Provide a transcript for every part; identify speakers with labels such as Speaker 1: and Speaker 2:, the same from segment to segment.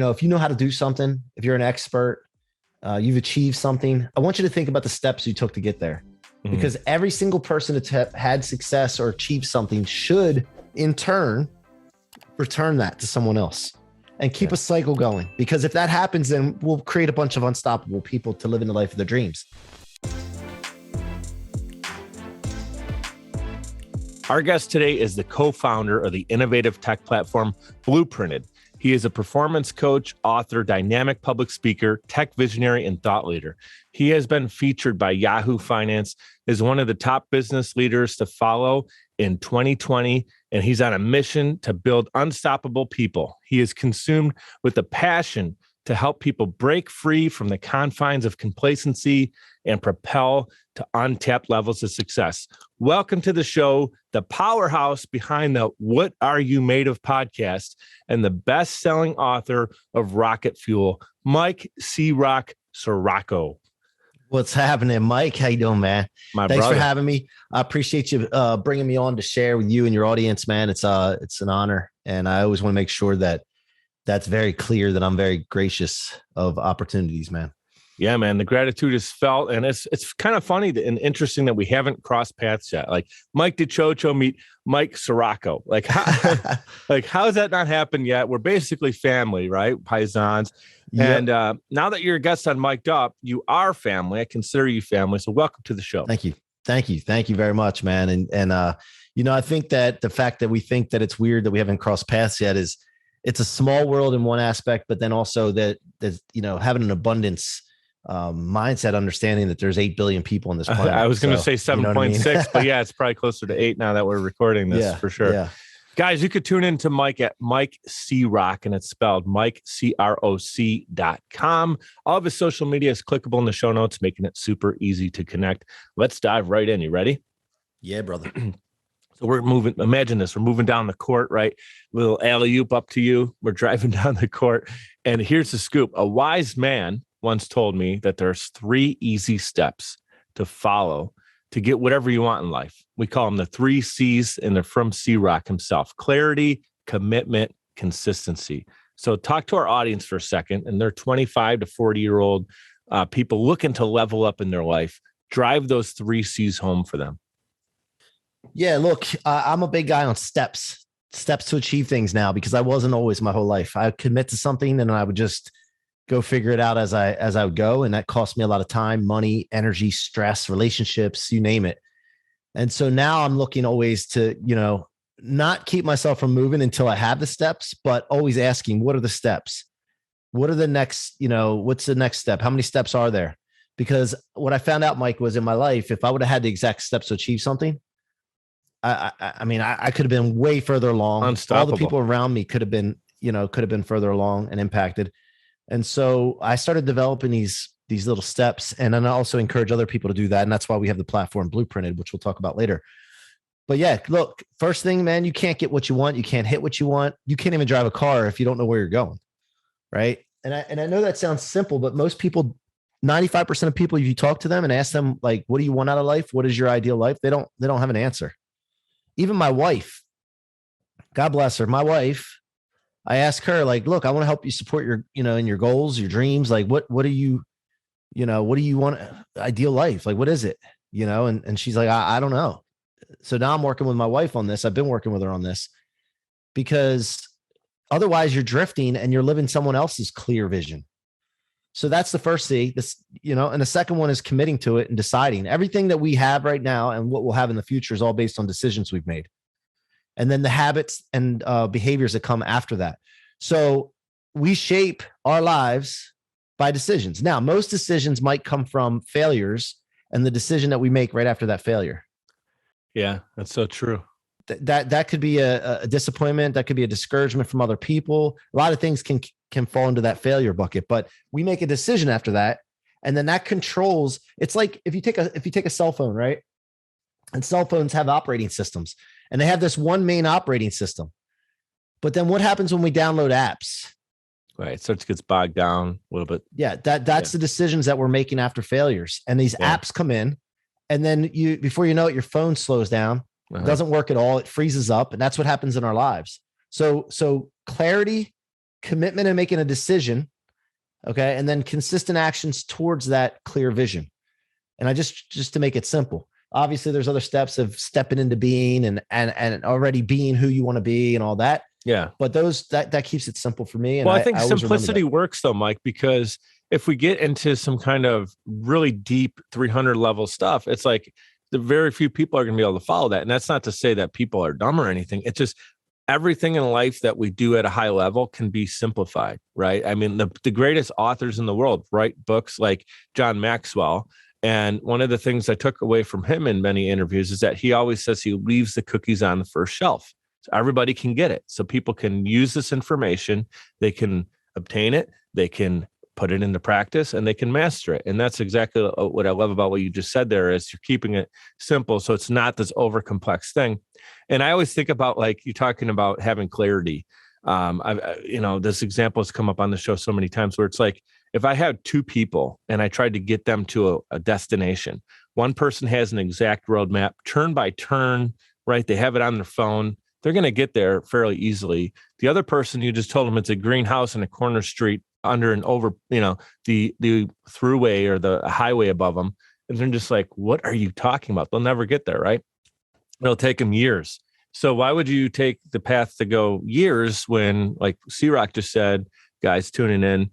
Speaker 1: if you know how to do something, if you're an expert, you've achieved something, I want you to think about the steps you took to get there. Mm-hmm. Because every single person that's had success or achieved something should, in turn, return that to someone else and keep a cycle going. Because if that happens, then we'll create a bunch of unstoppable people to live in the life of their dreams.
Speaker 2: Our guest today is the co-founder of the innovative tech platform Blooprinted. He is a performance coach, author, dynamic public speaker, tech visionary, and thought leader. He has been featured by Yahoo Finance as one of the top business leaders to follow in 2020, and he's on a mission to build unstoppable people. He is consumed with a passion to help people break free from the confines of complacency and propel to untapped levels of success. Welcome to the show, the powerhouse behind the What Are You Made Of podcast and the best-selling author of Rocket Fuel, Mike C-Roc Ciorrocco.
Speaker 1: What's happening, Mike? How you doing, man? Thanks for having me. I appreciate you bringing me on to share with you and your audience, man. It's an honor, and I always want to make sure that that's very clear that I'm very gracious of opportunities, man.
Speaker 2: Yeah, man. The gratitude is felt, and it's kind of funny and interesting that we haven't crossed paths yet. Like Mike DiCioccio meet Mike Ciorrocco. Like, how has that not happened yet? We're basically family, right? Paisans. Yep. And now that you're a guest on Mike Dup, you are family. I consider you family. So welcome to the show.
Speaker 1: Thank you very much, man. And I think that the fact that we think that it's weird that we haven't crossed paths yet is it's a small world in one aspect, but then also that having an abundance mindset, understanding that there's 8 billion people on this planet.
Speaker 2: I was going to say 7.6, but yeah, it's probably closer to 8 now that we're recording this for sure. Yeah. Guys, you could tune in to Mike at Mike C-Roc, and it's spelled Mike, CROC.com. All of his social media is clickable in the show notes, making it super easy to connect. Let's dive right in. You ready?
Speaker 1: Yeah, brother.
Speaker 2: So we're moving, imagine this, we're moving down the court, right? Little alley-oop up to you. We're driving down the court. And here's the scoop. A wise man once told me that there's 3 easy steps to follow to get whatever you want in life. We call them the 3 C's, and they're from C-Roc himself: clarity, commitment, consistency. So talk to our audience for a second, and they're 25 to 40-year-old people looking to level up in their life. Drive those 3 C's home for them.
Speaker 1: Yeah, look, I'm a big guy on steps to achieve things now, because I wasn't always my whole life. I would commit to something and I would just go figure it out as I would go. And that cost me a lot of time, money, energy, stress, relationships, you name it. And so now I'm looking always to, not keep myself from moving until I have the steps, but always asking, what are the steps? What are the next, what's the next step? How many steps are there? Because what I found out, Mike, was in my life, if I would have had the exact steps to achieve something, I could have been way further along.
Speaker 2: Unstoppable.
Speaker 1: All the people around me could have been further along and impacted. And so I started developing these little steps, and then I also encourage other people to do that. And that's why we have the platform Blooprinted, which we'll talk about later. But yeah, look, first thing, man, you can't get what you want. You can't hit what you want. You can't even drive a car if you don't know where you're going. Right. And I know that sounds simple, but most people, 95% of people, if you talk to them and ask them, like, what do you want out of life? What is your ideal life? They don't have an answer. Even my wife, God bless her, my wife, I ask her, like, look, I want to help you support your, in your goals, your dreams. Like, what do you want? Ideal life? Like, what is it? And she's like, I don't know. So now I'm working with my wife on this. I've been working with her on this, because otherwise you're drifting and you're living someone else's clear vision. So that's the first C, and the second one is committing to it and deciding. Everything that we have right now and what we'll have in the future is all based on decisions we've made. And then the habits and behaviors that come after that. So we shape our lives by decisions. Now, most decisions might come from failures and the decision that we make right after that failure.
Speaker 2: Yeah, that's so true.
Speaker 1: That could be a disappointment. That could be a discouragement from other people. A lot of things can fall into that failure bucket, but we make a decision after that. And then that controls. It's like if you take a cell phone, right? And cell phones have operating systems, and they have this one main operating system. But then what happens when we download apps?
Speaker 2: Right. It starts to get bogged down a little bit.
Speaker 1: Yeah. That's the decisions that we're making after failures. And these apps come in, and then before you know it, your phone slows down. It doesn't work at all. It freezes up. And that's what happens in our lives. So clarity, commitment and making a decision. Okay. And then consistent actions towards that clear vision. And I just to make it simple, obviously there's other steps of stepping into being and already being who you want to be and all that.
Speaker 2: Yeah.
Speaker 1: But that keeps it simple for me. And
Speaker 2: well, I think
Speaker 1: always
Speaker 2: simplicity works though, Mike, because if we get into some kind of really deep 300 level stuff, it's like the very few people are going to be able to follow that. And that's not to say that people are dumb or anything. It's just everything in life that we do at a high level can be simplified, right? I mean, the greatest authors in the world write books like John Maxwell. And one of the things I took away from him in many interviews is that he always says he leaves the cookies on the first shelf. So everybody can get it. So people can use this information, they can obtain it, they can put it into practice, and they can master it. And that's exactly what I love about what you just said there is you're keeping it simple. So it's not this over complex thing. And I always think about, like, you're talking about having clarity. This example has come up on the show so many times where it's like, if I had two people and I tried to get them to a destination, one person has an exact roadmap, turn by turn, right? They have it on their phone. They're going to get there fairly easily. The other person, you just told them it's a greenhouse in a corner street under and over, the throughway or the highway above them. And they're just like, what are you talking about? They'll never get there, right? It'll take them years. So why would you take the path to go years when, like C-Roc just said, guys tuning in,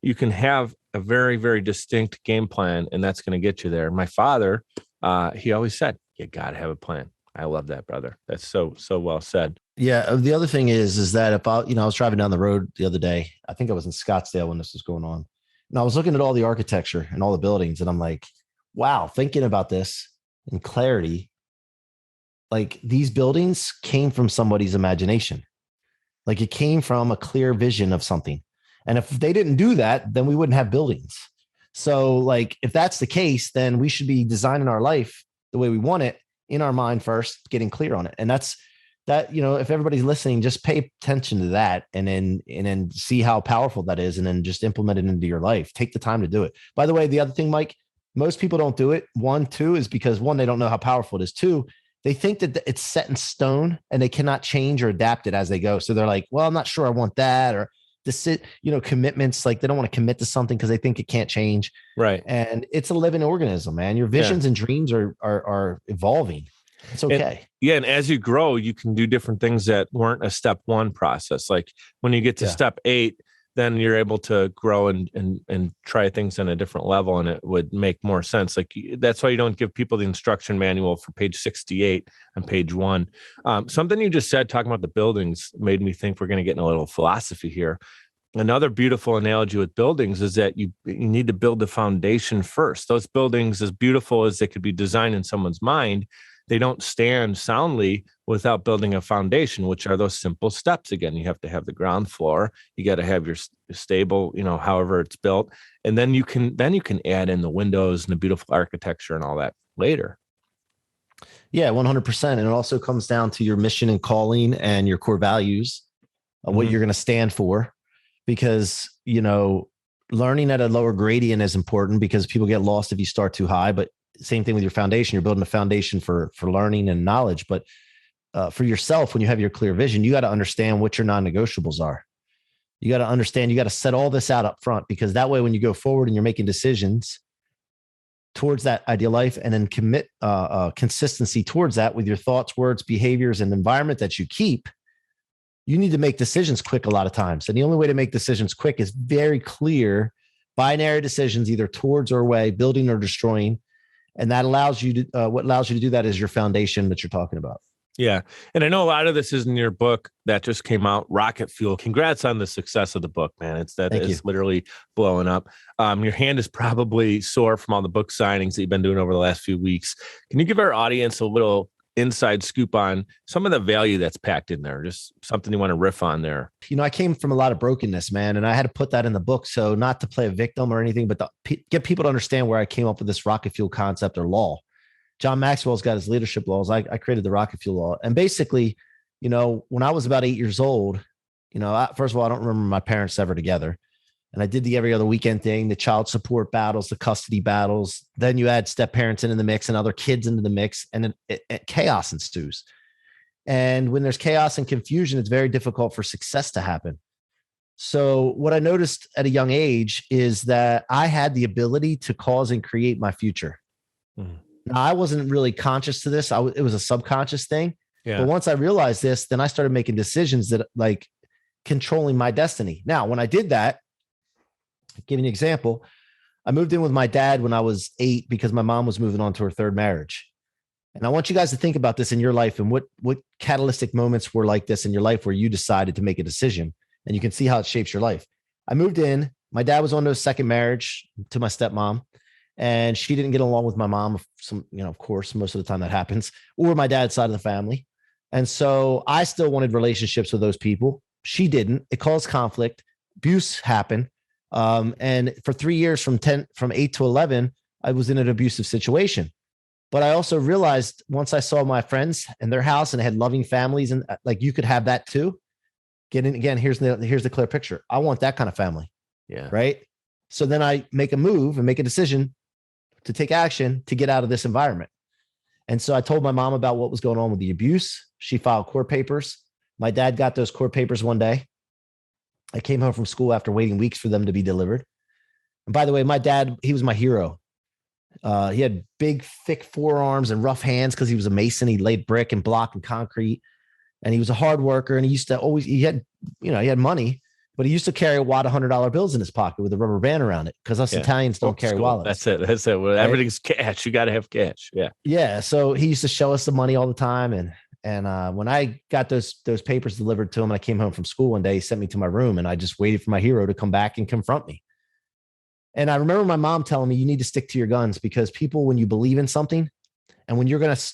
Speaker 2: you can have a very, very distinct game plan, and that's going to get you there. My father, he always said, you got to have a plan. I love that, brother. That's so well said.
Speaker 1: Yeah. The other thing is that if I was driving down the road the other day, I think I was in Scottsdale when this was going on, and I was looking at all the architecture and all the buildings, and I'm like, wow, thinking about this in clarity, like these buildings came from somebody's imagination. Like it came from a clear vision of something. And if they didn't do that, then we wouldn't have buildings. So like, if that's the case, then we should be designing our life the way we want it in our mind first, getting clear on it. And that's that, if everybody's listening, just pay attention to that and then see how powerful that is. And then just implement it into your life. Take the time to do it. By the way, the other thing, Mike, most people don't do it. Two is because they don't know how powerful it is. Two, they think that it's set in stone and they cannot change or adapt it as they go. So they're like, well, I'm not sure I want that, or commitments, like they don't want to commit to something because they think it can't change. Right. And it's a living organism, man. Your visions and dreams are evolving. It's okay.
Speaker 2: And as you grow, you can do different things that weren't a step one process. Like when you get to step 8, then you're able to grow and try things on a different level, and it would make more sense. Like that's why you don't give people the instruction manual for page 68 on page 1. Something you just said, talking about the buildings, made me think we're going to get in a little philosophy here. Another beautiful analogy with buildings is that you need to build the foundation first. Those buildings, as beautiful as they could be designed in someone's mind, they don't stand soundly without building a foundation, which are those simple steps. Again, you have to have the ground floor. You got to have your stable, however it's built. And then you can add in the windows and the beautiful architecture and all that later.
Speaker 1: Yeah, 100%. And it also comes down to your mission and calling and your core values, what you're going to stand for, because, learning at a lower gradient is important because people get lost if you start too high. But same thing with your foundation. You're building a foundation for learning and knowledge. But for yourself, when you have your clear vision, you got to understand what your non-negotiables are. You got to understand, you got to set all this out up front, because that way, when you go forward and you're making decisions towards that ideal life, and then commit consistency towards that with your thoughts, words, behaviors, and environment that you keep, you need to make decisions quick a lot of times. And the only way to make decisions quick is very clear, binary decisions, either towards or away, building or destroying. And that allows you to, what allows you to do that is your foundation that you're talking about.
Speaker 2: Yeah. And I know a lot of this is in your book that just came out, Rocket Fuel. Congrats on the success of the book, man. It's literally blowing up. Your hand is probably sore from all the book signings that you've been doing over the last few weeks. Can you give our audience a little inside scoop on some of the value that's packed in there? Just something you want to riff on there.
Speaker 1: I came from a lot of brokenness, man, and I had to put that in the book. So not to play a victim or anything, but to get people to understand where I came up with this rocket fuel concept or law. John Maxwell's got his leadership laws. I created the rocket fuel law. And basically, when I was about 8 years old, first of all, I don't remember my parents ever together. And I did the every other weekend thing, the child support battles, the custody battles. Then you add step parents into the mix and other kids into the mix, and then chaos ensues. And when there's chaos and confusion, it's very difficult for success to happen. So what I noticed at a young age is that I had the ability to cause and create my future.
Speaker 2: Mm.
Speaker 1: Now, I wasn't really conscious to this. It was a subconscious thing.
Speaker 2: Yeah.
Speaker 1: But once I realized this, then I started making decisions that like controlling my destiny. Now, when I did that, I'll give you an example. I moved in with my dad when I was 8 because my mom was moving on to her third marriage. And I want you guys to think about this in your life and what catalytic moments were like this in your life where you decided to make a decision, and you can see how it shapes your life. I moved in. My dad was on to a second marriage to my stepmom, and she didn't get along with my mom. Of course, most of the time that happens, or my dad's side of the family. And so I still wanted relationships with those people. She didn't. It caused conflict. Abuse happened. And for 3 years, from 8 to 11, I was in an abusive situation. But I also realized once I saw my friends and their house and they had loving families, and like you could have that too. Here's the clear picture. I want that kind of family.
Speaker 2: Yeah.
Speaker 1: Right. So then I make a move and make a decision to take action to get out of this environment. And so I told my mom about what was going on with the abuse. She filed court papers. My dad got those court papers one day. I came home from school after waiting weeks for them to be delivered. And by the way, my dad, he was my hero. He had big, thick forearms and rough hands because he was a mason. He laid brick and block and concrete, and he was a hard worker. And he used to always, he had money, but he used to carry a wad of $100 bills in his pocket with a rubber band around it because us Italians don't carry wallets.
Speaker 2: That's it. Well, right? Everything's cash. You got to have cash. Yeah.
Speaker 1: Yeah. So he used to show us the money all the time. And when I got those papers delivered to him, and I came home from school one day, he sent me to my room, and I just waited for my hero to come back and confront me. And I remember my mom telling me, you need to stick to your guns, because people, when you believe in something and when you're going to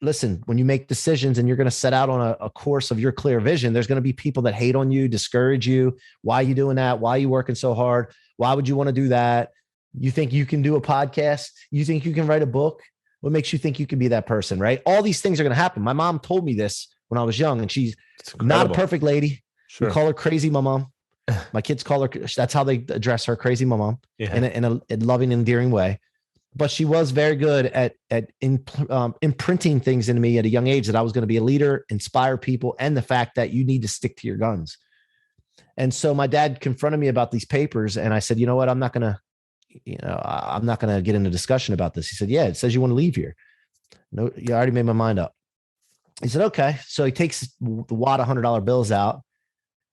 Speaker 1: listen, when you make decisions and you're going to set out on a course of your clear vision, there's going to be people that hate on you, discourage you. Why are you doing that? Why are you working so hard? Why would you want to do that? You think you can do a podcast? You think you can write a book? What makes you think you can be that person? Right? All these things are going to happen. My mom told me this when I was young, and she's not a perfect lady. Sure. We call her crazy mom. My kids call her, that's how they address her, crazy mom, in a loving, endearing way. But she was very good at imprinting things into me at a young age that I was going to be a leader, inspire people, and the fact that you need to stick to your guns. And so my dad confronted me about these papers, and I said, you know what, I'm not going to get into discussion about this. He said, yeah, it says you want to leave here. No, you already made my mind up. He said, okay. So he takes the wad of $100 bills out.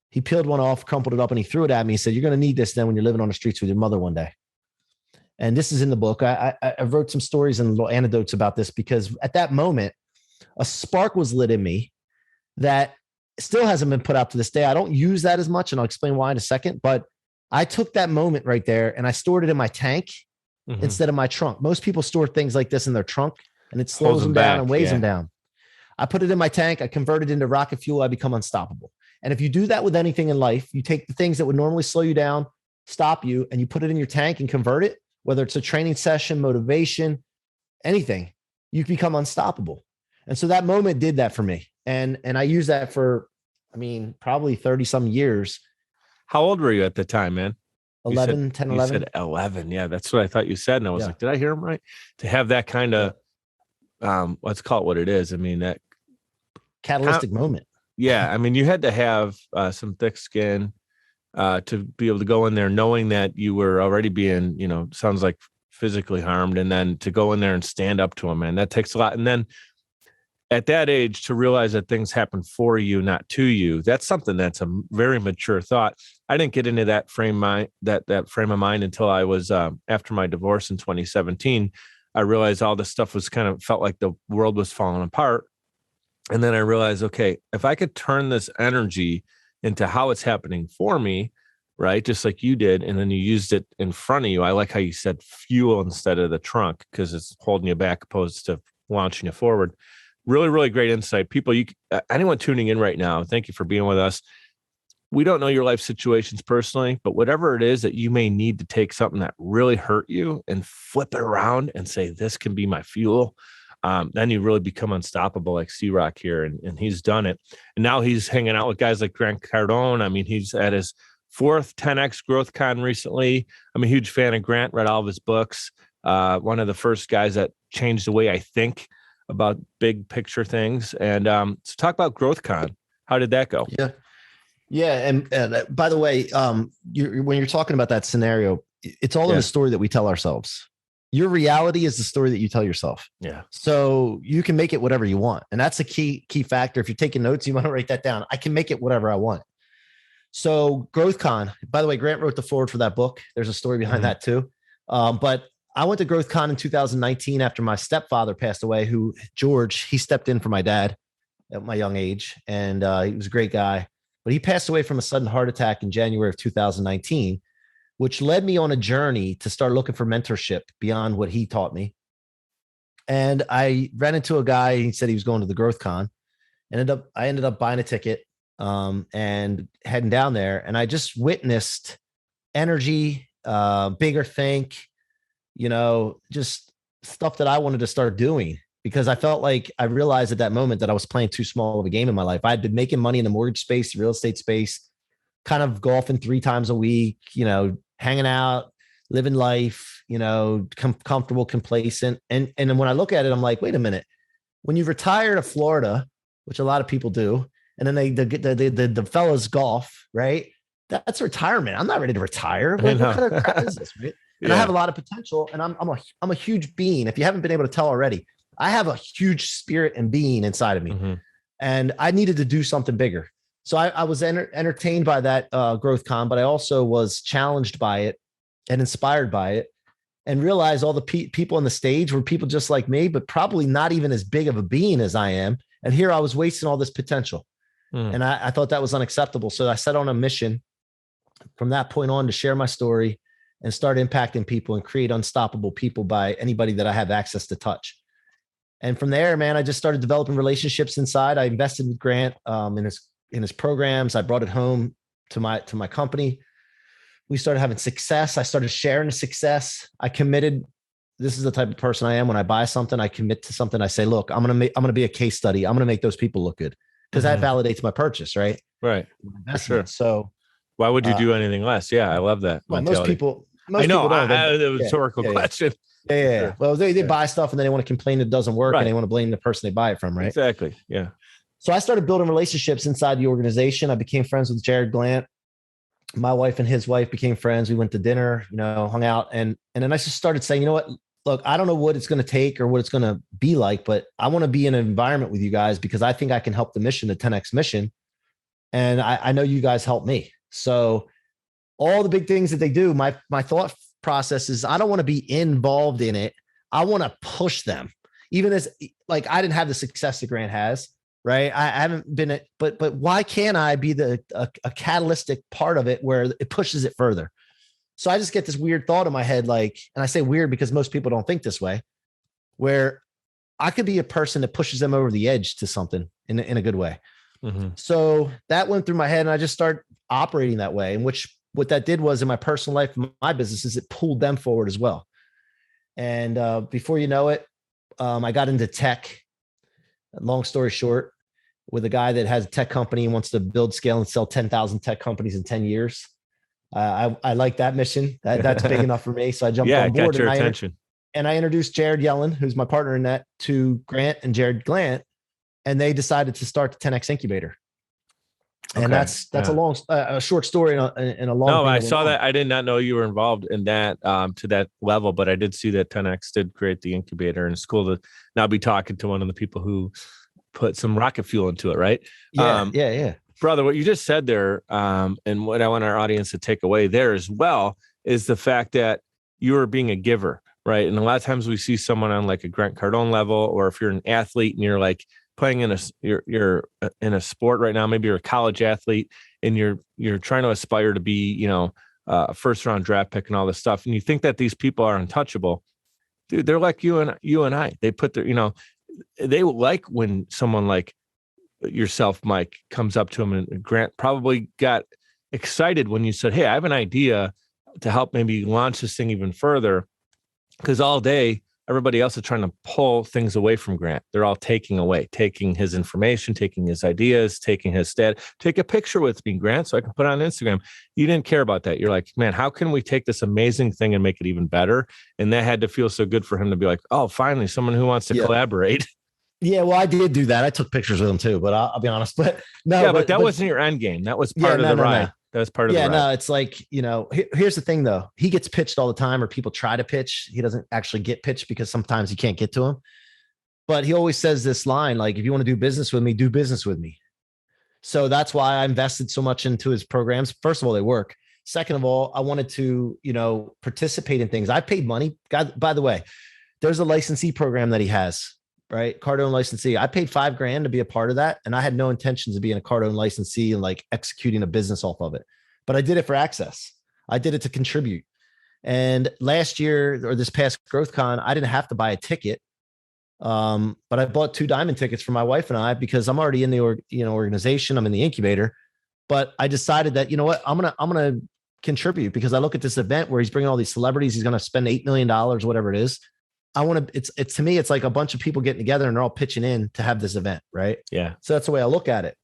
Speaker 1: He peeled one off, crumpled it up, and he threw it at me. He said, you're going to need this then when you're living on the streets with your mother one day. And this is in the book. I wrote some stories and little anecdotes about this, because at that moment, a spark was lit in me that still hasn't been put out to this day. I don't use that as much, and I'll explain why in a second. But I took that moment right there and I stored it in my tank instead of my trunk. Most people store things like this in their trunk, and it slows them down and weighs them down. I put it in my tank. I convert it into rocket fuel. I become unstoppable. And if you do that with anything in life, you take the things that would normally slow you down, stop you, and you put it in your tank and convert it, whether it's a training session, motivation, anything, you become unstoppable. And so that moment did that for me. And I used that for, probably 30 some years.
Speaker 2: How old were you at the time, man?
Speaker 1: 11, 10, 11.
Speaker 2: You said 11. Yeah, that's what I thought you said. And I was like, did I hear him right? To have that kind of, let's call it what it is. That
Speaker 1: catalytic moment.
Speaker 2: Yeah. You had to have some thick skin to be able to go in there knowing that you were already being, sounds like physically harmed. And then to go in there and stand up to him, man, that takes a lot. And then at that age, to realize that things happen for you, not to you, that's something that's a very mature thought. I didn't get into that frame of mind until I was after my divorce in 2017. I realized all this stuff was felt like the world was falling apart. And then I realized, okay, if I could turn this energy into how it's happening for me, right? Just like you did. And then you used it in front of you. I like how you said fuel instead of the trunk, because it's holding you back opposed to launching you forward. Really, really great insight. People, anyone tuning in right now, thank you for being with us. We don't know your life situations personally, but whatever it is that you may need to take something that really hurt you and flip it around and say, this can be my fuel. Then you really become unstoppable, like C-Roc here, and he's done it. And now he's hanging out with guys like Grant Cardone. He's at his 4th 10X Growth Con recently. I'm a huge fan of Grant, read all of his books. One of the first guys that changed the way I think about big picture things. And so talk about Growth Con. How did that go?
Speaker 1: Yeah. Yeah. And by the way, when you're talking about that scenario, it's all in the story that we tell ourselves. Your reality is the story that you tell yourself.
Speaker 2: Yeah.
Speaker 1: So you can make it whatever you want. And that's a key factor. If you're taking notes, you want to write that down. I can make it whatever I want. So GrowthCon, by the way, Grant wrote the forward for that book. There's a story behind that too. But I went to GrowthCon in 2019 after my stepfather passed away, George, he stepped in for my dad at my young age. And he was a great guy, but he passed away from a sudden heart attack in January of 2019, which led me on a journey to start looking for mentorship beyond what he taught me. And I ran into a guy. He said he was going to the GrowthCon. I ended up buying a ticket and heading down there. And I just witnessed energy, bigger think, just stuff that I wanted to start doing, because I felt like I realized at that moment that I was playing too small of a game in my life. I'd been making money in the mortgage space, the real estate space, kind of golfing 3 times a week, hanging out, living life, comfortable, complacent. And then when I look at it, I'm like, wait a minute, when you retire to Florida, which a lot of people do, and then the fellas golf, right? That's retirement. I'm not ready to retire. What kind of crap is this, right? And I have a lot of potential, and I'm a huge being. If you haven't been able to tell already, I have a huge spirit and being inside of me, and I needed to do something bigger. So I was entertained by that GrowthCon, but I also was challenged by it and inspired by it, and realized all the people on the stage were people just like me, but probably not even as big of a being as I am. And here I was wasting all this potential. And I thought that was unacceptable. So I set on a mission from that point on to share my story and start impacting people and create unstoppable people by anybody that I have access to touch. And from there, man, I just started developing relationships inside. I invested with Grant in his programs. I brought it home to my company. We started having success. I started sharing the success. I committed. This is the type of person I am. When I buy something, I commit to something. I say, look, I'm going to be a case study. I'm going to make those people look good, because that validates my purchase. Right.
Speaker 2: Right. For sure.
Speaker 1: So
Speaker 2: why would you do anything less? Yeah. I love that.
Speaker 1: Well, most people
Speaker 2: I know.
Speaker 1: People don't.
Speaker 2: It was a rhetorical question.
Speaker 1: Yeah. Sure. Well, they buy stuff and then they want to complain it doesn't work, and they want to blame the person they buy it from. Right.
Speaker 2: Exactly. Yeah.
Speaker 1: So I started building relationships inside the organization. I became friends with Jared Glant. My wife and his wife became friends. We went to dinner, hung out. And then I just started saying, you know what, look, I don't know what it's going to take or what it's going to be like, but I want to be in an environment with you guys because I think I can help the mission, the 10X mission. And I know you guys help me. So all the big things that they do, my thought process is I don't want to be involved in it. I want to push them. Even as like, I didn't have the success that Grant has, right? I haven't been, but why can't I be a catalytic part of it where it pushes it further? So I just get this weird thought in my head, like, and I say weird because most people don't think this way, where I could be a person that pushes them over the edge to something in a good way. Mm-hmm. So that went through my head and I just started operating that way. And what that did was in my personal life, my businesses, it pulled them forward as well. And before you know it, I got into tech. Long story short, with a guy that has a tech company and wants to build, scale, and sell 10,000 tech companies in 10 years. I like that mission. That's big enough for me. So I jumped on board.
Speaker 2: Got your attention.
Speaker 1: And I introduced Jared Yellen, who's my partner in that, to Grant and Jared Glant. And they decided to start the 10X Incubator. And that's a short story in a long.
Speaker 2: No, I saw that. I did not know you were involved in that to that level, but I did see that 10X did create the incubator, and it's cool to now be talking to one of the people who put some rocket fuel into it. Right.
Speaker 1: Yeah.
Speaker 2: Brother, what you just said there, and what I want our audience to take away there as well, is the fact that you are being a giver, right? And a lot of times we see someone on like a Grant Cardone level, or if you're an athlete and you're like playing you're in a sport right now, maybe you're a college athlete and you're trying to aspire to be, a first round draft pick and all this stuff, and you think that these people are untouchable. Dude, they're like you and I. They put their, they like when someone like yourself, Mike, comes up to him, and Grant probably got excited when you said, "Hey, I have an idea to help maybe launch this thing even further." Because all day, everybody else is trying to pull things away from Grant. They're all taking his information, taking his ideas, taking his stat. Take a picture with me, Grant, so I can put it on Instagram. You didn't care about that. You're like, man, how can we take this amazing thing and make it even better? And that had to feel so good for him to be like, oh, finally, someone who wants to collaborate.
Speaker 1: Yeah, well, I did do that. I took pictures with him too, but I'll be honest. But no,
Speaker 2: Yeah, but that wasn't your end game. That was part of the ride.
Speaker 1: No.
Speaker 2: That was part of the ride.
Speaker 1: No, it's like, here's the thing though. He gets pitched all the time, or people try to pitch. He doesn't actually get pitched because sometimes you can't get to him. But he always says this line, like, if you want to do business with me, do business with me. So that's why I invested so much into his programs. First of all, they work. Second of all, I wanted to, participate in things. I paid money. God, by the way, there's a licensee program that he has, right? Cardone licensee. I paid $5,000 to be a part of that. And I had no intentions of being a Cardone licensee and like executing a business off of it. But I did it for access. I did it to contribute. And last year, or this past GrowthCon, I didn't have to buy a ticket. But I bought 2 diamond tickets for my wife and I, because I'm already in the organization. I'm in the incubator, but I decided that, I'm going to contribute, because I look at this event where he's bringing all these celebrities. He's going to spend $8 million, whatever it is. I want to, it's to me, it's like a bunch of people getting together and they're all pitching in to have this event. Right.
Speaker 2: Yeah.
Speaker 1: So that's the way I look at it.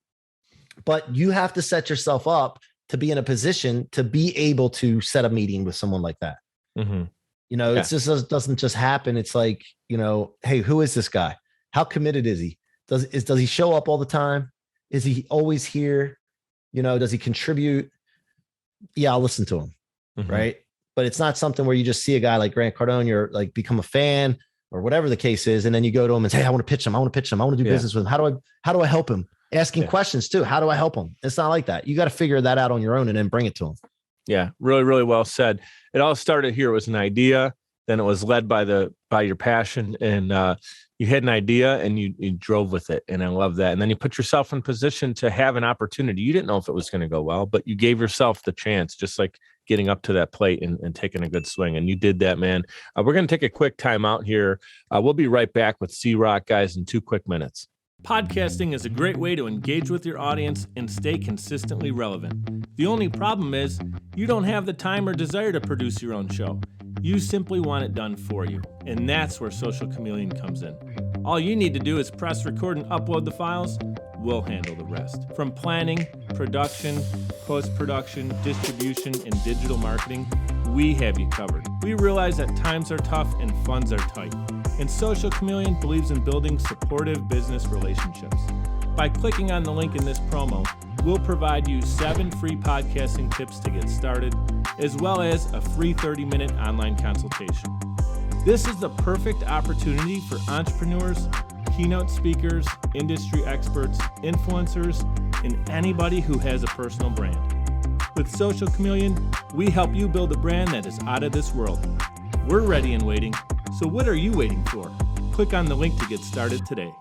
Speaker 1: But you have to set yourself up to be in a position to be able to set a meeting with someone like that.
Speaker 2: Mm-hmm.
Speaker 1: It's just doesn't just happen. It's like, hey, who is this guy? How committed is he? Does he show up all the time? Is he always here? Does he contribute? Yeah, I'll listen to him. Mm-hmm. Right. But it's not something where you just see a guy like Grant Cardone, you're like, become a fan or whatever the case is. And then you go to him and say, hey, I want to pitch him. I want to do business with him. How do I help him? Asking questions too. How do I help him? It's not like that. You got to figure that out on your own and then bring it to him.
Speaker 2: Yeah. Really, really well said. It all started here. It was an idea. Then it was led by your passion, and you had an idea and you drove with it. And I love that. And then you put yourself in position to have an opportunity. You didn't know if it was going to go well, but you gave yourself the chance, just like getting up to that plate and taking a good swing. And you did that, man. We're going to take a quick time out here. We'll be right back with C-Roc, guys, in 2 quick minutes. Podcasting is a great way to engage with your audience and stay consistently relevant. The only problem is you don't have the time or desire to produce your own show. You simply want it done for you, and that's where Social Chameleon comes in. All you need to do is press record and upload the files. We'll handle the rest. From planning, production, post-production, distribution, and digital marketing, we have you covered. We realize that times are tough and funds are tight, and Social Chameleon believes in building supportive business relationships. By clicking on the link in this promo, we'll provide you 7 free podcasting tips to get started, as well as a free 30-minute online consultation. This is the perfect opportunity for entrepreneurs, keynote speakers, industry experts, influencers, and anybody who has a personal brand. With Social Chameleon, we help you build a brand that is out of this world. We're ready and waiting, so what are you waiting for? Click on the link to get started today.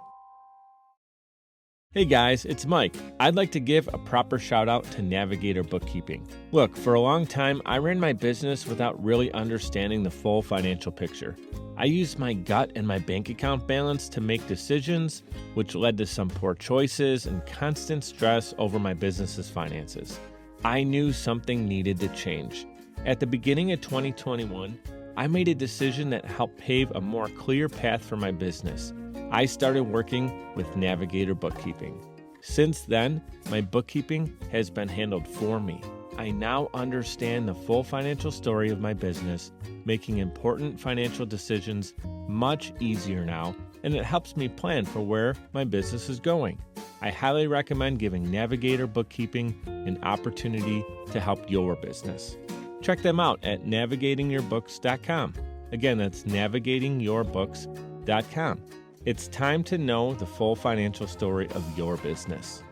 Speaker 2: Hey guys, it's Mike. I'd like to give a proper shout out to Navigator Bookkeeping. Look, for a long time, I ran my business without really understanding the full financial picture. I used my gut and my bank account balance to make decisions, which led to some poor choices and constant stress over my business's finances. I knew something needed to change. At the beginning of 2021, I made a decision that helped pave a more clear path for my business. I started working with Navigator Bookkeeping. Since then, my bookkeeping has been handled for me. I now understand the full financial story of my business, making important financial decisions much easier now, and it helps me plan for where my business is going. I highly recommend giving Navigator Bookkeeping an opportunity to help your business. Check them out at navigatingyourbooks.com. Again, that's navigatingyourbooks.com. It's time to know the full financial story of your business.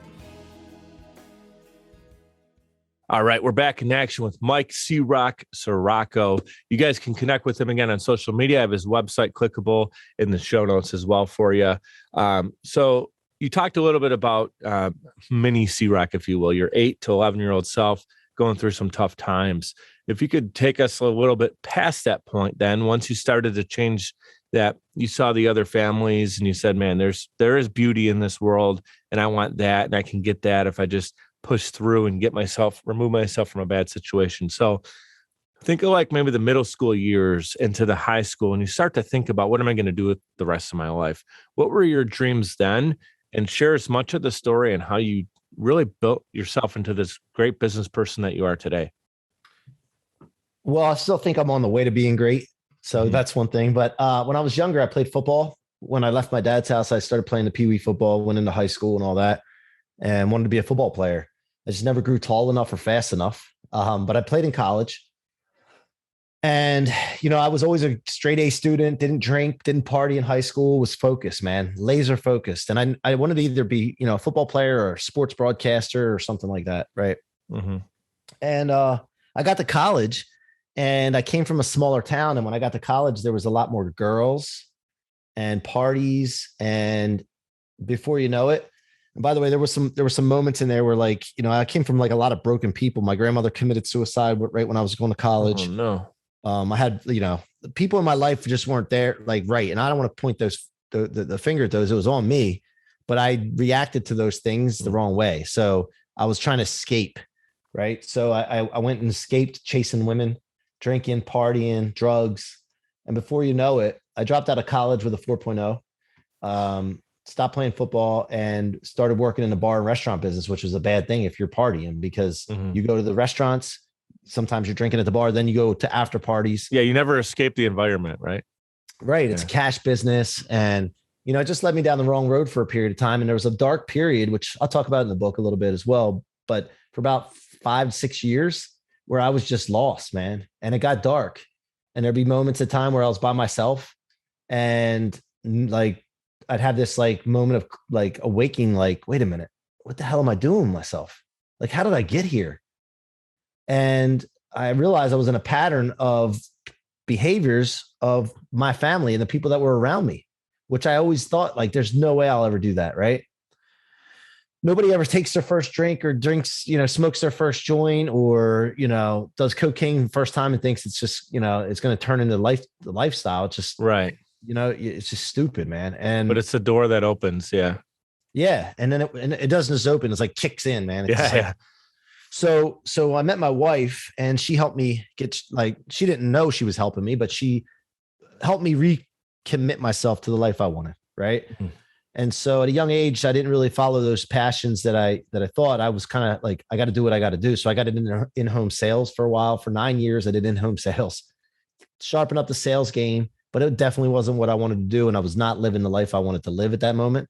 Speaker 2: All right, we're back in action with Mike C-Roc Ciorrocco. You guys can connect with him again on social media. I have his website clickable in the show notes as well for you. So you talked a little bit about mini C-Roc, if you will, your 8 to 11-year-old self going through some tough times. If you could take us a little bit past that point, then once you started to change that, you saw the other families and you said, man, there is beauty in this world, and I want that, and I can get that if I just push through and remove myself from a bad situation. So think of like maybe the middle school years into the high school, and you start to think about, what am I going to do with the rest of my life? What were your dreams then? And share as much of the story and how you really built yourself into this great business person that you are today.
Speaker 1: Well, I still think I'm on the way to being great. So that's one thing. But when I was younger, I played football. when I left my dad's house, I started playing the Pee Wee football, went into high school and all that, and wanted to be a football player. I just never grew tall enough or fast enough. But I played in college. And, I was always a straight A student, didn't drink, didn't party in high school, was focused, man, laser focused. And I wanted to either be, a football player or a sports broadcaster or something like that. Right.
Speaker 2: Mm-hmm.
Speaker 1: And I got to college and I came from a smaller town. And when I got to college, there was a lot more girls and parties. And before you know it, and by the way, there were some moments in there where, like, I came from like a lot of broken people. My grandmother committed suicide right when I was going to college.
Speaker 2: Oh, no.
Speaker 1: I had, people in my life just weren't there, like, right. And I don't want to point the finger at those. It was on me, but I reacted to those things the wrong way. So I was trying to escape. Right. So I went and escaped chasing women, drinking, partying, drugs. And before you know it, I dropped out of college with a 4.0, stopped playing football and started working in the bar and restaurant business, which was a bad thing if you're partying, because you go to the restaurants, sometimes you're drinking at the bar, then you go to after parties.
Speaker 2: Yeah. You never escape the environment, right?
Speaker 1: Right. It's cash business. And, it just led me down the wrong road for a period of time. And there was a dark period, which I'll talk about in the book a little bit as well. But for about 5-6 years where I was just lost, man. And it got dark. And there'd be moments of time where I was by myself and, like, I'd have this like moment of like awakening, like, wait a minute, what the hell am I doing with myself? Like, how did I get here? And I realized I was in a pattern of behaviors of my family and the people that were around me, which I always thought, like, there's no way I'll ever do that. Right. Nobody ever takes their first drink or drinks, smokes their first joint or, does cocaine first time and thinks it's just, it's going to turn into the lifestyle. It's just,
Speaker 2: right.
Speaker 1: It's just stupid, man.
Speaker 2: But it's the door that opens. Yeah.
Speaker 1: Yeah. And then it doesn't just open. It's like kicks in, man. It's
Speaker 2: yeah.
Speaker 1: Like, so I met my wife and she helped me she didn't know she was helping me, but she helped me recommit myself to the life I wanted. Right. Mm-hmm. And so at a young age, I didn't really follow those passions that I thought. I was kind of like, I got to do what I got to do. So I got in-home sales for a while. For 9 years, I did in-home sales, sharpen up the sales game, but it definitely wasn't what I wanted to do. And I was not living the life I wanted to live at that moment,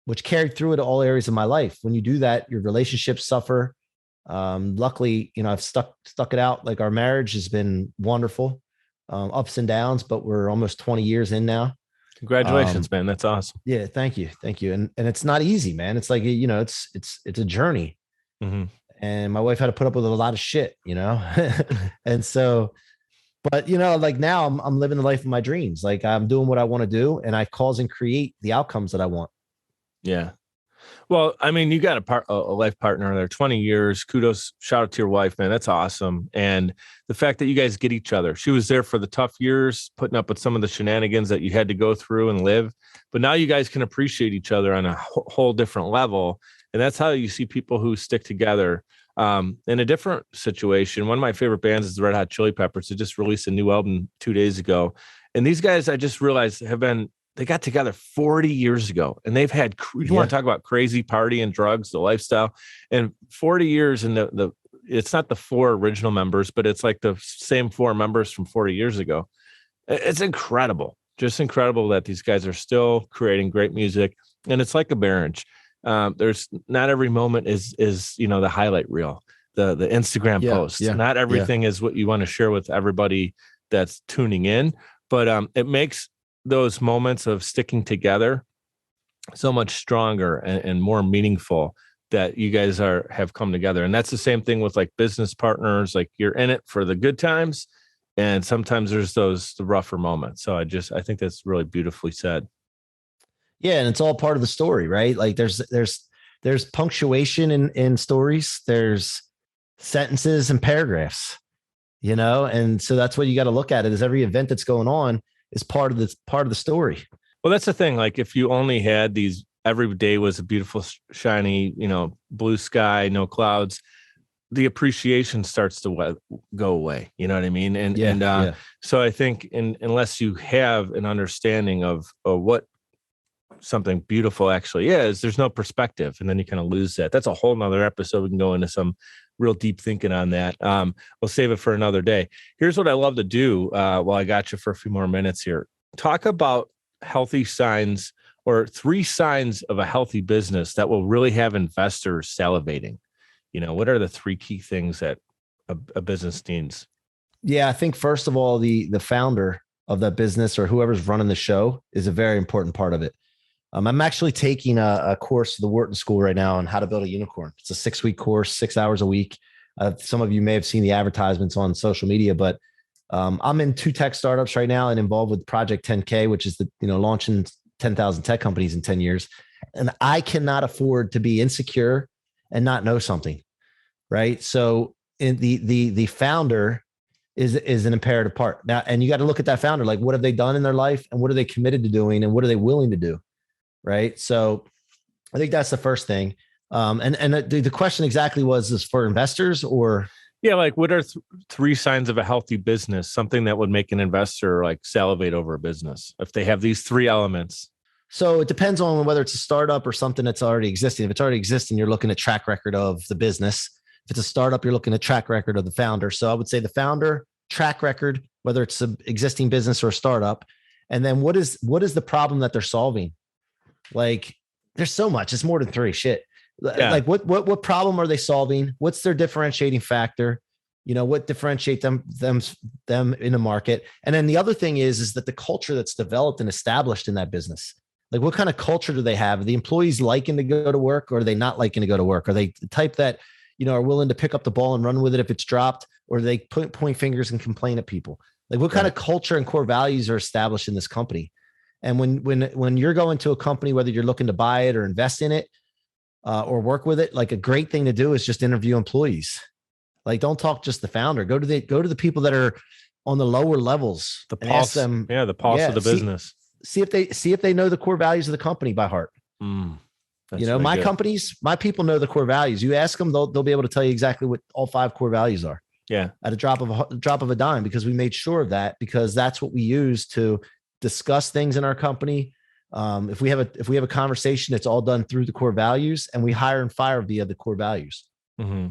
Speaker 1: which carried through into all areas of my life. When you do that, your relationships suffer. Luckily, I've stuck it out. Like, our marriage has been wonderful, ups and downs, but we're almost 20 years in now.
Speaker 2: Congratulations, man. That's awesome.
Speaker 1: Yeah. Thank you. And it's not easy, man. It's like, it's a journey.
Speaker 2: Mm-hmm.
Speaker 1: And my wife had to put up with a lot of shit, and so, but, like, now I'm living the life of my dreams. Like, I'm doing what I want to do and I cause and create the outcomes that I want.
Speaker 2: Yeah. Well, I mean, you got a life partner there, 20 years. Kudos. Shout out to your wife, man. That's awesome. And the fact that you guys get each other. She was there for the tough years, putting up with some of the shenanigans that you had to go through and live. But now you guys can appreciate each other on a whole different level. And that's how you see people who stick together. In a different situation, one of my favorite bands is the Red Hot Chili Peppers. They just released a new album 2 days ago. And these guys, I just realized, they got together 40 years ago and they've had, you want to talk about crazy party and drugs, the lifestyle, and 40 years. And it's not the 4 original members, but it's like the same 4 members from 40 years ago. It's incredible, just incredible that these guys are still creating great music. And it's like a marriage. There's not every moment is, the highlight reel, the Instagram post.
Speaker 1: Yeah,
Speaker 2: not everything is what you want to share with everybody that's tuning in, but it makes those moments of sticking together so much stronger and more meaningful that you guys have come together. And that's the same thing with like business partners. Like, you're in it for the good times, and sometimes there's the rougher moments. So I think that's really beautifully said.
Speaker 1: Yeah. And it's all part of the story, right? Like, there's punctuation in stories. There's sentences and paragraphs, and so that's what you got to look at it, is every event that's going on is part of the story.
Speaker 2: Well, that's the thing. Like, if you only had these, every day was a beautiful, shiny, blue sky, no clouds, the appreciation starts to go away. You know what I mean? So I think unless you have an understanding of what something beautiful actually is, there's no perspective. And then you kind of lose that. That's a whole nother episode. We can go into some real deep thinking on that. We'll save it for another day. Here's what I love to do while I got you for a few more minutes here. Talk about healthy signs or 3 signs of a healthy business that will really have investors salivating? What are the 3 key things that a business needs?
Speaker 1: Yeah, I think first of all, the founder of that business or whoever's running the show is a very important part of it. I'm actually taking a course at the Wharton School right now on how to build a unicorn. It's a 6-week course, 6 hours a week. Some of you may have seen the advertisements on social media, but I'm in 2 tech startups right now and involved with Project 10K, which is launching 10,000 tech companies in 10 years. And I cannot afford to be insecure and not know something, right? So the founder is an imperative part now, and you got to look at that founder, like what have they done in their life and what are they committed to doing and what are they willing to do, right? So I think that's the first thing. And the question exactly was this for investors or?
Speaker 2: Yeah, like what are 3 signs of a healthy business? Something that would make an investor like salivate over a business if they have these 3 elements.
Speaker 1: So it depends on whether it's a startup or something that's already existing. If it's already existing, you're looking at track record of the business. If it's a startup, you're looking at track record of the founder. So I would say the founder, track record, whether it's an existing business or a startup. And then what is the problem that they're solving? Like there's so much, it's more than 3 shit. Yeah. Like what problem are they solving? What's their differentiating factor? What differentiate them in the market? And then the other thing is that the culture that's developed and established in that business, like what kind of culture do they have? Are the employees liking to go to work or are they not liking to go to work? Are they the type that, are willing to pick up the ball and run with it if it's dropped, or do they point fingers and complain at people? Like what kind of culture and core values are established in this company? And when you're going to a company, whether you're looking to buy it or invest in it or work with it, like a great thing to do is just interview employees. Like don't talk just the founder. Go to the people that are on the lower levels.
Speaker 2: The pulse, the pulse of the business.
Speaker 1: See if they know the core values of the company by heart.
Speaker 2: Really
Speaker 1: my
Speaker 2: good.
Speaker 1: companies, my people know the core values. You ask them, they'll be able to tell you exactly what all 5 core values are.
Speaker 2: Yeah.
Speaker 1: At a drop of a dime, because we made sure of that, because that's what we use to discuss things in our company. If we have a conversation, it's all done through the core values, and we hire and fire via the core values.
Speaker 2: Mm-hmm.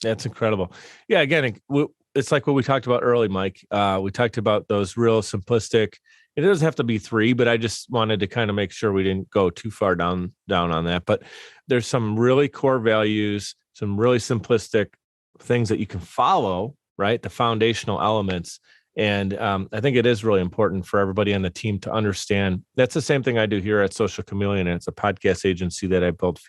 Speaker 2: That's incredible. Yeah. Again, it's like what we talked about early, Mike. We talked about those real simplistic. It doesn't have to be 3, but I just wanted to kind of make sure we didn't go too far down on that. But there's some really core values, some really simplistic things that you can follow, right? The foundational elements. And I think it is really important for everybody on the team to understand. That's the same thing I do here at Social Chameleon. And it's a podcast agency that I built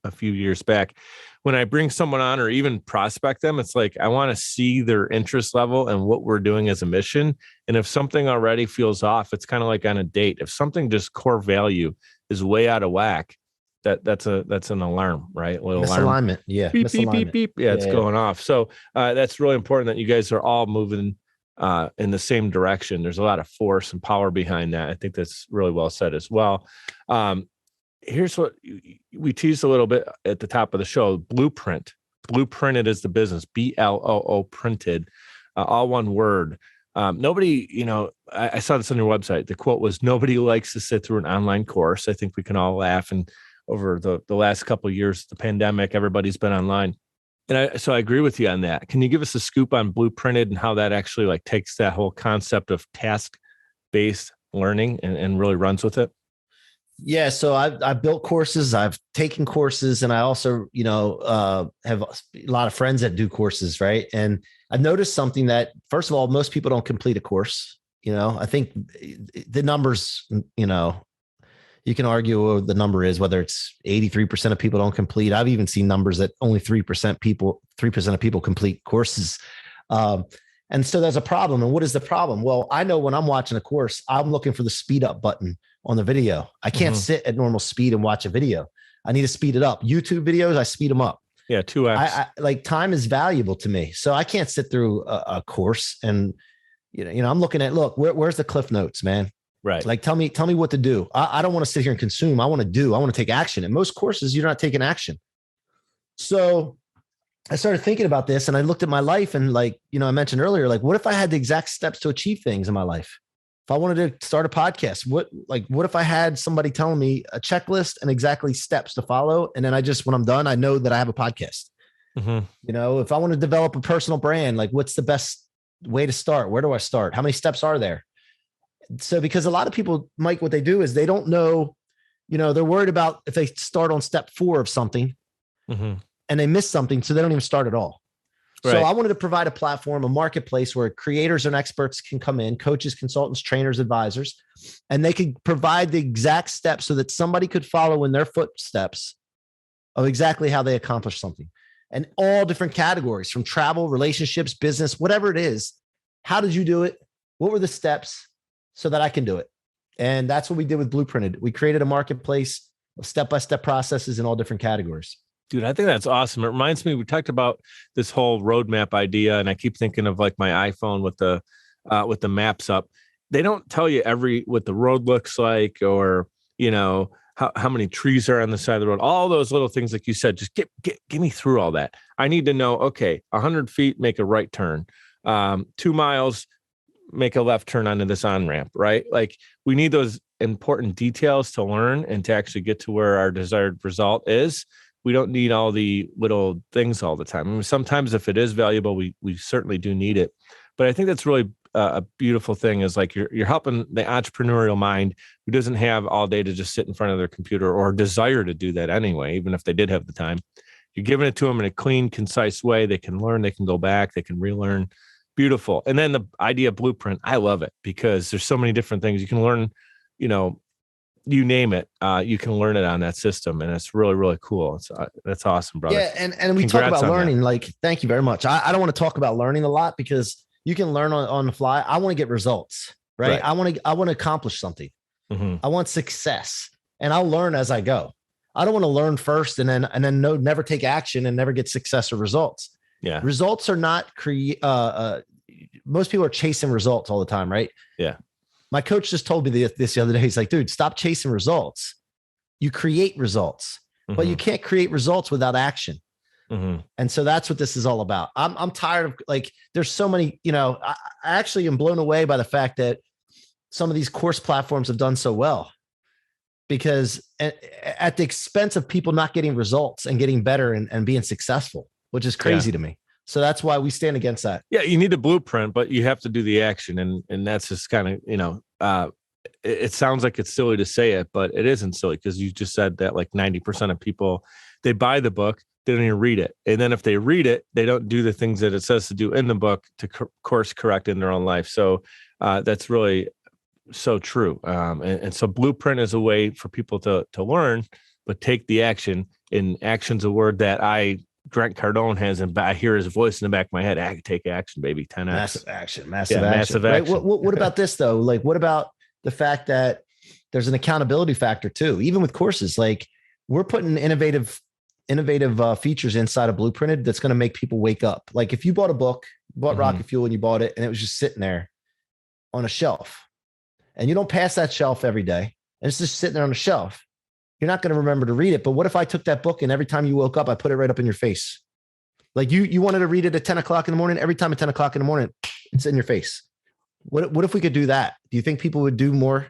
Speaker 2: a few years back. When I bring someone on or even prospect them, it's like, I want to see their interest level and what we're doing as a mission. And if something already feels off, it's kind of like on a date. If something just core value is way out of whack, that's an alarm, right?
Speaker 1: Misalignment. Yeah.
Speaker 2: Beep, beep, beep, beep. Yeah, it's going off. So that's really important that you guys are all moving in the same direction. There's a lot of force and power behind that. I think that's really well said as well. Here's what we teased a little bit at the top of the show: Blueprint. Blueprinted is the business. BLOO printed, all one word. Nobody, I saw this on your website. The quote was, "Nobody likes to sit through an online course." I think we can all laugh. And over the last couple of years, the pandemic, everybody's been online. And so I agree with you on that. Can you give us a scoop on Blueprinted and how that actually like takes that whole concept of task-based learning and really runs with it?
Speaker 1: Yeah. So I've built courses, I've taken courses, and I also, have a lot of friends that do courses. Right. And I've noticed something that, first of all, most people don't complete a course. I think the numbers, you can argue what the number is, whether it's 83% of people don't complete. I've even seen numbers that only 3% of people complete courses. And so there's a problem. And what is the problem? Well, I know when I'm watching a course, I'm looking for the speed up button on the video. I can't sit at normal speed and watch a video. I need to speed it up. YouTube videos, I speed them up.
Speaker 2: Yeah, 2x.
Speaker 1: I like, time is valuable to me. So I can't sit through a course and, I'm looking at, where's the cliff notes, man?
Speaker 2: Right.
Speaker 1: Like, tell me what to do. I don't want to sit here and consume. I want to take action. In most courses, you're not taking action. So I started thinking about this, and I looked at my life, and I mentioned earlier, what if I had the exact steps to achieve things in my life? If I wanted to start a podcast, what if I had somebody telling me a checklist and exactly steps to follow? And then when I'm done, I know that I have a podcast.
Speaker 2: Mm-hmm.
Speaker 1: If I want to develop a personal brand, what's the best way to start? Where do I start? How many steps are there? So because a lot of people, Mike, what they do is they don't know, they're worried about if they start on step 4 of something and they miss something. So they don't even start at all. So I wanted to provide a platform, a marketplace where creators and experts can come in, coaches, consultants, trainers, advisors, and they could provide the exact steps so that somebody could follow in their footsteps of exactly how they accomplish something. And all different categories, from travel, relationships, business, whatever it is. How did you do it? What were the steps so that I can do it? And that's what we did with Blooprinted. We created a marketplace of step-by-step processes in all different categories.
Speaker 2: Dude, I think that's awesome. It reminds me, we talked about this whole roadmap idea, and I keep thinking of like my iPhone with the maps up. They don't tell you what the road looks like, or how many trees are on the side of the road. All those little things, like you said, just get me through all that. I need to know. Okay, 100 feet, make a right turn. 2 miles, make a left turn onto this on-ramp. Right? Like, we need those important details to learn and to actually get to where our desired result is. We don't need all the little things all the time. I mean, sometimes if it is valuable, we certainly do need it. But I think that's really a beautiful thing, is like you're helping the entrepreneurial mind who doesn't have all day to just sit in front of their computer or desire to do that anyway, even if they did have the time. You're giving it to them in a clean, concise way. They can learn, they can go back, they can relearn. Beautiful. And then the idea of Blueprint, I love it because there's so many different things you can learn, you name it, you can learn it on that system, and it's really, really cool. That's awesome, brother.
Speaker 1: Yeah, and we talk about learning. Like, thank you very much. I don't want to talk about learning a lot because you can learn on the fly. I want to get results, right? I want to accomplish something. I want success, and I'll learn as I go. I don't want to learn first and then never take action and never get success or results.
Speaker 2: Yeah,
Speaker 1: results are not most people are chasing results all the time, right?
Speaker 2: Yeah.
Speaker 1: My coach just told me this the other day. He's like, dude, stop chasing results. You create results, but you can't create results without action. And so that's what this is all about. I'm tired of, like, there's so many, I actually am blown away by the fact that some of these course platforms have done so well, because at the expense of people not getting results and getting better and being successful, which is crazy to me. So that's why we stand against that. Yeah,
Speaker 2: you need a blueprint, but you have to do the action. And that's just kind of, it sounds like it's silly to say it, but it isn't silly, because you just said that like 90% of people, they buy the book, they don't even read it. And then if they read it, they don't do the things that it says to do in the book to course correct in their own life. So that's really so true. And so Blueprint is a way for people to learn, but take the action. And action's a word that Grant Cardone has, and I hear his voice in the back of my head. Take action, baby. 10x.
Speaker 1: Massive action. Right? What about this though? Like, what about the fact that there's an accountability factor too? Even with courses, like, we're putting innovative features inside of Blooprinted that's going to make people wake up. Like, if you bought a book, Rocket Fuel, and you bought it and it was just sitting there on a shelf, and you don't pass that shelf every day, and it's just sitting there on the shelf, you're not going to remember to read it. But what if I took that book and every time you woke up, I put it right up in your face? Like, you wanted to read it at 10 o'clock in the morning. Every time at 10 o'clock in the morning, it's in your face. What if we could do that? Do you think people would do more?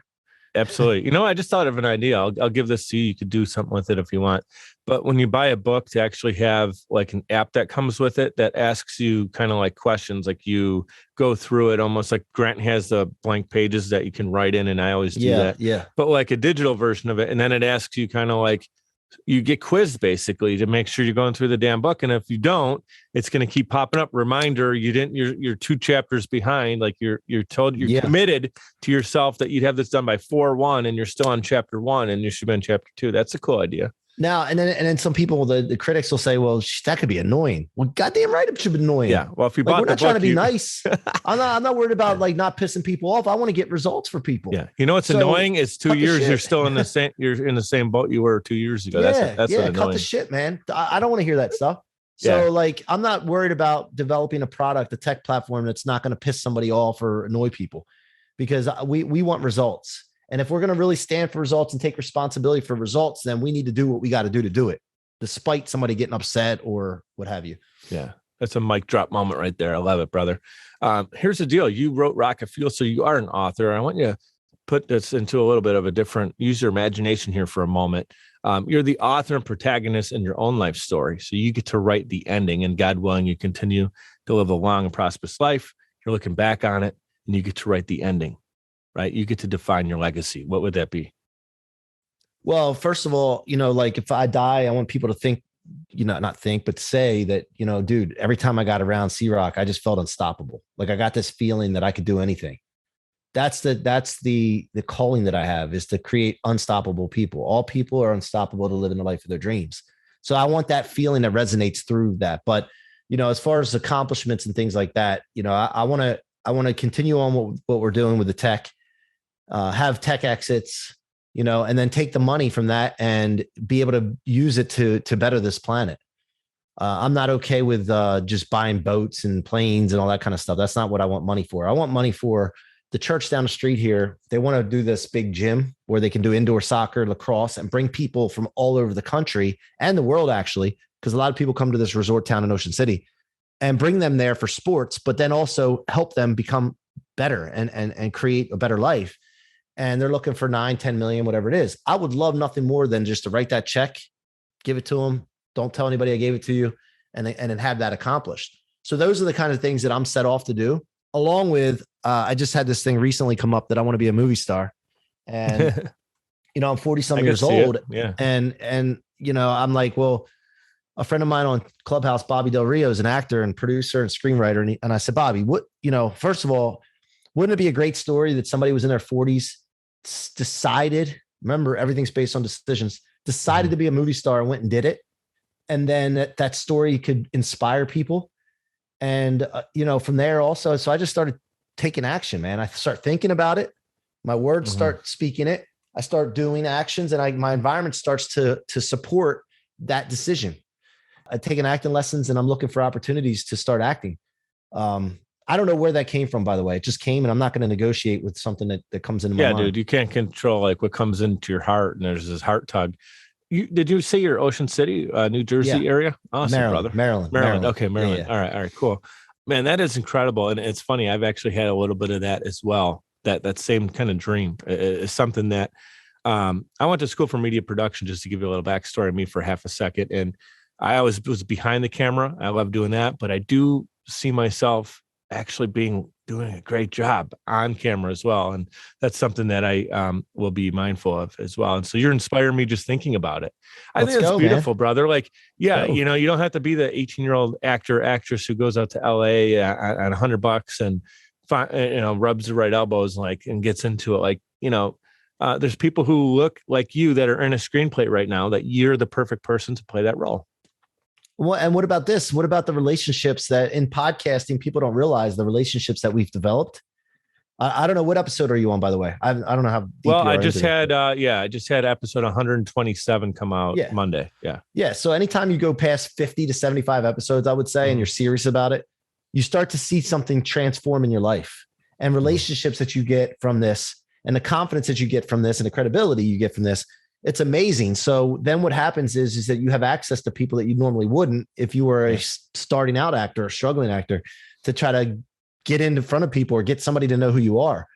Speaker 2: Absolutely. I just thought of an idea. I'll give this to you. You could do something with it if you want. But when you buy a book, to actually have like an app that comes with it that asks you kind of like questions, like you go through it almost like Grant has the blank pages that you can write in. And I always do that.
Speaker 1: Yeah.
Speaker 2: But like a digital version of it. And then it asks you kind of like, you get quizzed basically to make sure you're going through the damn book. And if you don't, it's going to keep popping up. Reminder, you're 2 chapters behind. Like you're committed to yourself that you'd have this done by 4/1, and you're still on chapter 1 and you should be in chapter 2. That's a cool idea.
Speaker 1: Now, and then some people, the critics will say, well, that could be annoying. Well, goddamn right, it should be annoying.
Speaker 2: Yeah. Well, if you bought
Speaker 1: we're not trying to be nice. I'm not worried about like not pissing people off. I want to get results for people.
Speaker 2: Yeah. What's annoying is 2 years. You're still in the same, you're in the same boat you were 2 years ago. That's
Speaker 1: cut the shit, man. I don't want to hear that stuff. So like, I'm not worried about developing a product, a tech platform that's not going to piss somebody off or annoy people, because we want results. And if we're going to really stand for results and take responsibility for results, then we need to do what we got to do it, despite somebody getting upset or what have you.
Speaker 2: Yeah. That's a mic drop moment right there. I love it, brother. Here's the deal. You wrote Rocket Fuel, so you are an author. I want you to put this into a little bit of a different, use your imagination here for a moment. You're the author and protagonist in your own life story. So you get to write the ending, and God willing, you continue to live a long and prosperous life. You're looking back on it and you get to write the ending. right? You get to define your legacy. What would that be?
Speaker 1: Well, first of all, like if I die, I want people to think, not think, but say that, dude, every time I got around C-Roc, I just felt unstoppable. Like I got this feeling that I could do anything. That's the calling that I have, is to create unstoppable people. All people are unstoppable to live in the life of their dreams. So I want that feeling that resonates through that. But, as far as accomplishments and things like that, I want to continue on what we're doing with the tech, have tech exits, and then take the money from that and be able to use it to better this planet. I'm not okay with just buying boats and planes and all that kind of stuff. That's not what I want money for. I want money for the church down the street here. They want to do this big gym where they can do indoor soccer, lacrosse, and bring people from all over the country and the world, actually, because a lot of people come to this resort town in Ocean City, and bring them there for sports, but then also help them become better and create a better life. And they're looking for 9, 10 million, whatever it is. I would love nothing more than just to write that check, give it to them. Don't tell anybody I gave it to you, and then have that accomplished. So those are the kind of things that I'm set off to do. Along with, I just had this thing recently come up that I want to be a movie star, and I'm 40 something years old.
Speaker 2: Yeah.
Speaker 1: And I'm like, well, a friend of mine on Clubhouse, Bobby Del Rio, is an actor and producer and screenwriter. And I said, Bobby, first of all, wouldn't it be a great story that somebody was in their 40s, decided, remember, everything's based on decisions, decided to be a movie star and went and did it. And then that story could inspire people. And, from there also, so I just started taking action, man. I start thinking about it. My words start speaking it. I start doing actions, and my environment starts to support that decision. I've taken acting lessons, and I'm looking for opportunities to start acting. I don't know where that came from, by the way. It just came, and I'm not going to negotiate with something that comes into my mind.
Speaker 2: Yeah, dude, you can't control like what comes into your heart, and there's this heart tug. Did you say you're Ocean City, New Jersey area? Awesome,
Speaker 1: Maryland,
Speaker 2: brother. Maryland. Okay, Maryland.
Speaker 1: Yeah.
Speaker 2: All right, cool. Man, that is incredible. And it's funny. I've actually had a little bit of that as well. That same kind of dream is something that I went to school for media production, just to give you a little backstory of me for half a second. And I always was behind the camera. I love doing that, but I do see myself actually doing a great job on camera as well. And that's something that I will be mindful of as well. And so you're inspiring me just thinking about it. I think it's beautiful, man. Brother. Like, yeah, you don't have to be the 18-year-old actress who goes out to LA on $100 and rubs the right elbows and gets into it. Like, there's people who look like you that are in a screenplay right now that you're the perfect person to play that role.
Speaker 1: Well, and what about this? What about the relationships that in podcasting, people don't realize the relationships that we've developed? I don't know. What episode are you on, by the way? I don't know how.
Speaker 2: Well, I just had episode 127 come out Monday. Yeah. Yeah.
Speaker 1: So anytime you go past 50 to 75 episodes, I would say, and you're serious about it, you start to see something transform in your life, and relationships that you get from this, and the confidence that you get from this, and the credibility you get from this. It's amazing. So then what happens is that you have access to people that you normally wouldn't if you were a starting out actor or struggling actor, to try to get in front of people or get somebody to know who you are.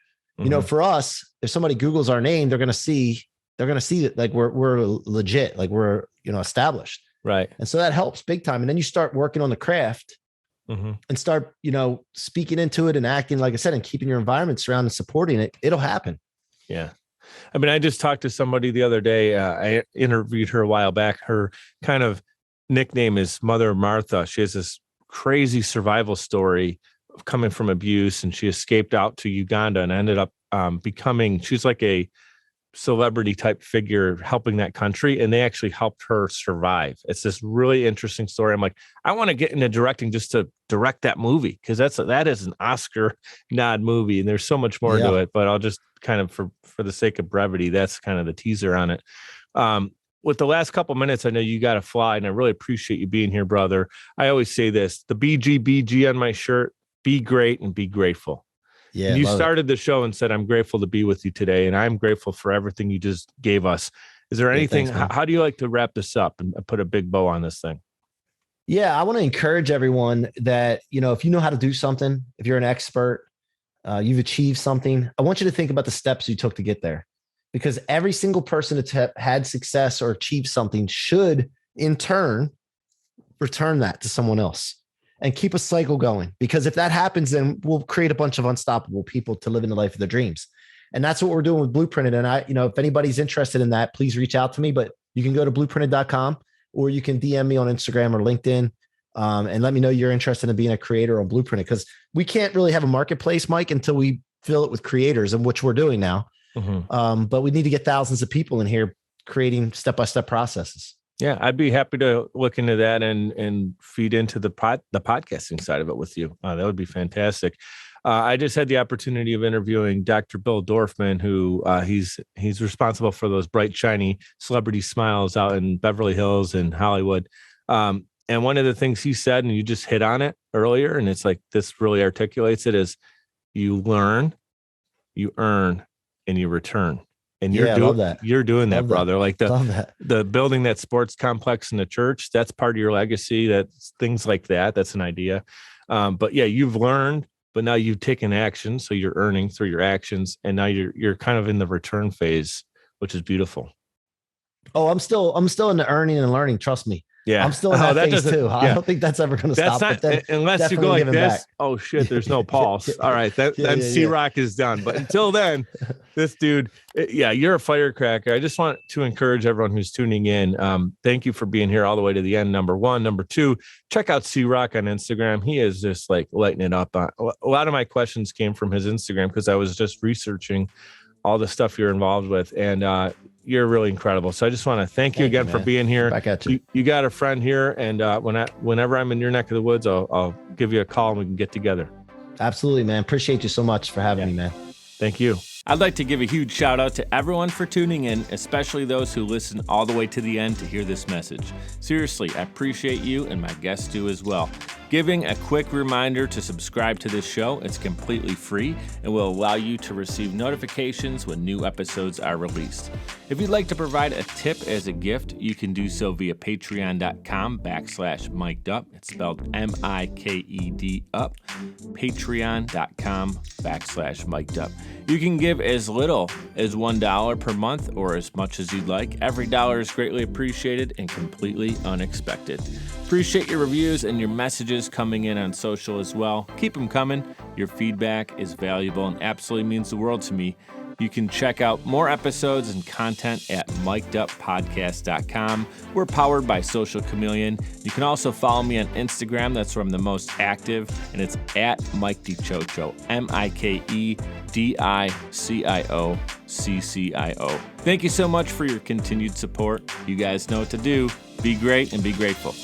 Speaker 1: For us, if somebody Googles our name, they're going to see that like we're legit, like we're, established.
Speaker 2: Right.
Speaker 1: And so that helps big time. And then you start working on the craft and start, speaking into it and acting, like I said, and keeping your environment surrounded and supporting it. It'll happen.
Speaker 2: Yeah. I mean, I just talked to somebody the other day. I interviewed her a while back. Her kind of nickname is Mother Martha. She has this crazy survival story of coming from abuse, and she escaped out to Uganda and ended up she's like a celebrity type figure helping that country, and they actually helped her survive. It's this really interesting story. I'm like, I want to get into directing just to direct that movie, because that is an Oscar nod movie, and there's so much more to it. But I'll just kind of for the sake of brevity, that's kind of the teaser on it. With the last couple minutes, I know you got to fly, and I really appreciate you being here, brother. I always say this: the BGBG on my shirt, be great and be grateful. Yeah, you started the show and said, I'm grateful to be with you today, and I'm grateful for everything you just gave us. Is there anything, how do you like to wrap this up and put a big bow on this thing?
Speaker 1: Yeah, I want to encourage everyone that, if you know how to do something, if you're an expert, you've achieved something, I want you to think about the steps you took to get there, because every single person that's had success or achieved something should in turn return that to someone else. And keep a cycle going, because if that happens, then we'll create a bunch of unstoppable people to live in the life of their dreams. And that's what we're doing with Blueprinted. And if anybody's interested in that, please reach out to me, but you can go to blueprinted.com or you can DM me on Instagram or LinkedIn. And let me know you're interested in being a creator on Blueprinted, because we can't really have a marketplace, Mike, until we fill it with creators, and which we're doing now. But we need to get thousands of people in here creating step-by-step processes.
Speaker 2: Yeah, I'd be happy to look into that and feed into the podcasting side of it with you. That would be fantastic. I just had the opportunity of interviewing Dr. Bill Dorfman, who he's responsible for those bright, shiny celebrity smiles out in Beverly Hills and Hollywood. And one of the things he said, and you just hit on it earlier, and it's like this really articulates it, is you learn, you earn, and you return. And you're doing that, brother. Like the building that sports complex in the church, that's part of your legacy. That's things like that. That's an idea. But yeah, you've learned, but now you've taken action. So you're earning through your actions. And now you're kind of in the return phase, which is beautiful.
Speaker 1: Oh, I'm still in the earning and learning. Trust me.
Speaker 2: Yeah,
Speaker 1: I'm still in that phase too. Yeah. I don't think that's ever going to stop.
Speaker 2: Unless you go like this. Back. Oh shit, there's no pulse. All right, then C-Roc is done. But until then, this dude, you're a firecracker. I just want to encourage everyone who's tuning in. Thank you for being here all the way to the end. Number one, number two, check out C-Roc on Instagram. He is just like lighting it up. A lot of my questions came from his Instagram because I was just researching all the stuff you're involved with, and you're really incredible. So I just want to thank you again for being here.
Speaker 1: Back at you.
Speaker 2: You got a friend here, and whenever I'm in your neck of the woods, I'll give you a call and we can get together.
Speaker 1: Absolutely, man. Appreciate you so much for having me, man.
Speaker 2: Thank you. I'd like to give a huge shout out to everyone for tuning in, especially those who listen all the way to the end to hear this message. Seriously, I appreciate you, and my guests do as well. Giving a quick reminder to subscribe to this show. It's completely free and will allow you to receive notifications when new episodes are released. If you'd like to provide a tip as a gift, you can do so via patreon.com/mikedup. It's spelled MIKED up. Patreon.com/mikedup. You can give as little as $1 per month or as much as you'd like. Every dollar is greatly appreciated and completely unexpected. Appreciate your reviews and your messages coming in on social as well. Keep them coming. Your feedback is valuable and absolutely means the world to me. You can check out more episodes and content at mikeduppodcast.com. We're powered by Social Chameleon. You can also follow me on Instagram. That's where I'm the most active, and it's at Mike DiCioccio, MikeDiCioccio. Thank you so much for your continued support. You guys know what to do. Be great and be grateful.